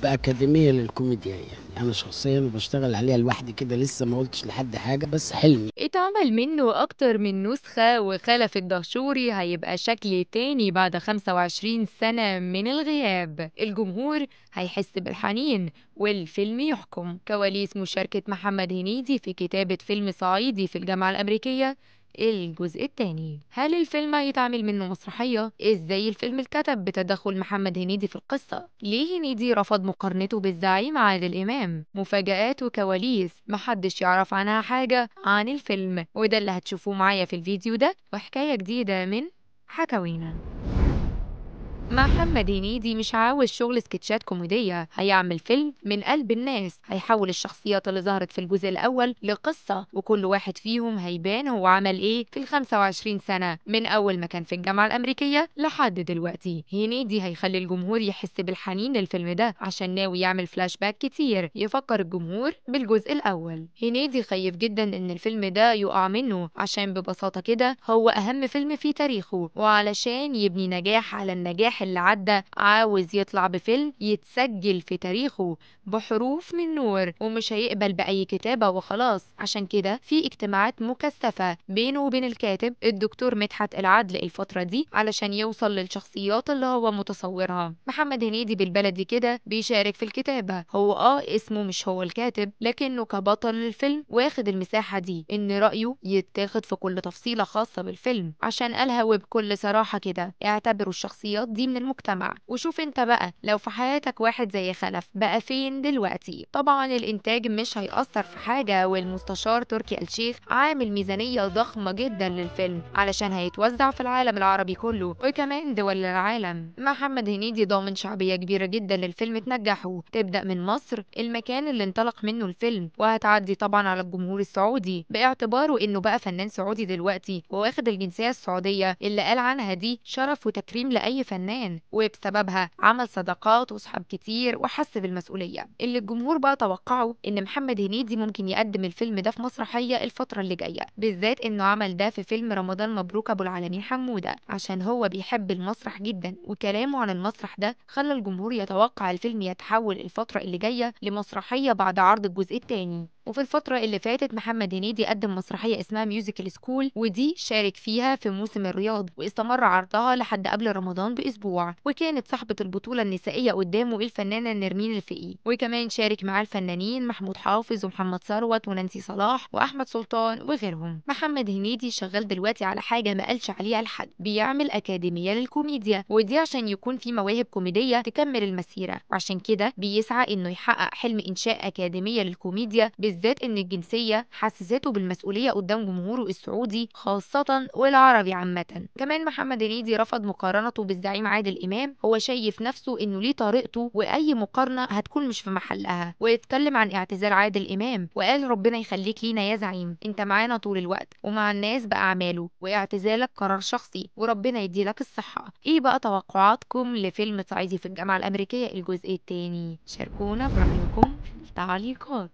أكاديمية للكوميديا يعني، أنا شخصيًا باشتغل عليها لوحدي كده، لسه ما قُلتش لحد حاجة، بس حلمي. اتعمل منه أكتر من نسخة، وخلف الدهشوري هيبقى شكل تاني بعد 25 سنة من الغياب. الجمهور هيحس بالحنين والفيلم يحكم. كواليس مشاركة محمد هنيدي في كتابة فيلم صعيدي في الجامعة الأمريكية الجزء التاني. هل الفيلم هيتعمل منه مسرحية؟ ازاي الفيلم اتكتب بتدخل محمد هنيدي في القصة؟ ليه هنيدي رفض مقارنته بالزعيم عادل إمام؟ مفاجآت وكواليس محدش يعرف عنها حاجة عن الفيلم، وده اللي هتشوفوه معايا في الفيديو ده، وحكاية جديدة من حكاوينا. محمد هنيدي مش عاوز شغل سكتشات كوميدية، هيعمل فيلم من قلب الناس، هيحول الشخصيات اللي ظهرت في الجزء الأول لقصة، وكل واحد فيهم هيبان هو عمل ايه في ال25 سنة من أول ما كان في الجامعة الأمريكية لحد دلوقتي. هنيدي هيخلي الجمهور يحس بالحنين للفيلم ده عشان ناوي يعمل فلاش باك كتير يفكر الجمهور بالجزء الأول. هنيدي خايف جدا إن الفيلم ده يقع منه عشان ببساطة كده هو أهم فيلم في تاريخه، وعلشان يبني نجاح على النجاح اللي عدى عاوز يطلع بفيلم يتسجل في تاريخه بحروف من نور، ومش هيقبل بأي كتابة وخلاص. عشان كده في اجتماعات مكثفة بينه وبين الكاتب الدكتور مدحت العدل الفترة دي علشان يوصل للشخصيات اللي هو متصورها. محمد هنيدي بالبلدي كده بيشارك في الكتابة، هو اسمه مش هو الكاتب، لكنه كبطل الفيلم واخد المساحة دي ان رأيه يتاخد في كل تفصيلة خاصة بالفيلم. عشان قالها وبكل صراحة كده، اعتبروا الشخصيات دي من المجتمع، وشوف انت بقى لو في حياتك واحد زي خلف بقى فين دلوقتي. طبعا الانتاج مش هيأثر في حاجة، والمستشار تركي آل الشيخ عامل ميزانية ضخمة جدا للفيلم علشان هيتوزع في العالم العربي كله وكمان دول العالم. محمد هنيدي ضامن شعبية كبيرة جدا للفيلم تنجحه، تبدأ من مصر المكان اللي انطلق منه الفيلم، وهتعدي طبعا على الجمهور السعودي باعتباره انه بقى فنان سعودي دلوقتي وواخد الجنسية السعودية اللي قال عنها دي شرف وتكريم لأي فنان، وبسببها عمل صداقات وصحاب كتير وحس بالمسؤولية. اللي الجمهور بقى توقعه ان محمد هنيدي ممكن يقدم الفيلم ده في مسرحية الفترة اللي جاية، بالذات انه عمل ده في فيلم رمضان مبروك ابو العالمين حمودة عشان هو بيحب المسرح جدا، وكلامه عن المسرح ده خلى الجمهور يتوقع الفيلم يتحول الفترة اللي جاية لمسرحية بعد عرض الجزء التاني. وفي الفترة اللي فاتت محمد هنيدي قدم مسرحية اسمها ميوزيكال سكول، ودي شارك فيها في موسم الرياض واستمر عرضها لحد قبل رمضان بأسبوع، وكانت صاحبة البطولة النسائية قدامه الفنانة نرمين الفقي، وكمان شارك معاه الفنانين محمود حافظ ومحمد ثروت ونانسي صلاح وأحمد سلطان وغيرهم. محمد هنيدي شغال دلوقتي على حاجة ما قالش عليها لحد، بيعمل أكاديمية للكوميديا، ودي عشان يكون في مواهب كوميدية تكمل المسيرة، وعشان كده بيسعى إنه يحقق حلم إنشاء أكاديمية للكوميديا، بالذات إن الجنسية حسسته بالمسؤولية قدام جمهوره السعودي خاصة والعربي عامة. كمان محمد هنيدي رفض مقارنته بالزعيم عادل إمام، هو شايف نفسه إنه ليه طريقته وأي مقارنة هتكون مش في محلها، ويتكلم عن اعتزال عادل إمام وقال ربنا يخليك لينا يا زعيم، انت معانا طول الوقت ومع الناس بأعماله، واعتزالك قرار شخصي وربنا يديلك الصحة. ايه بقى توقعاتكم لفيلم صعيدي في الجامعة الأمريكية الجزء التاني؟ شاركونا برأيكم في التعليقات.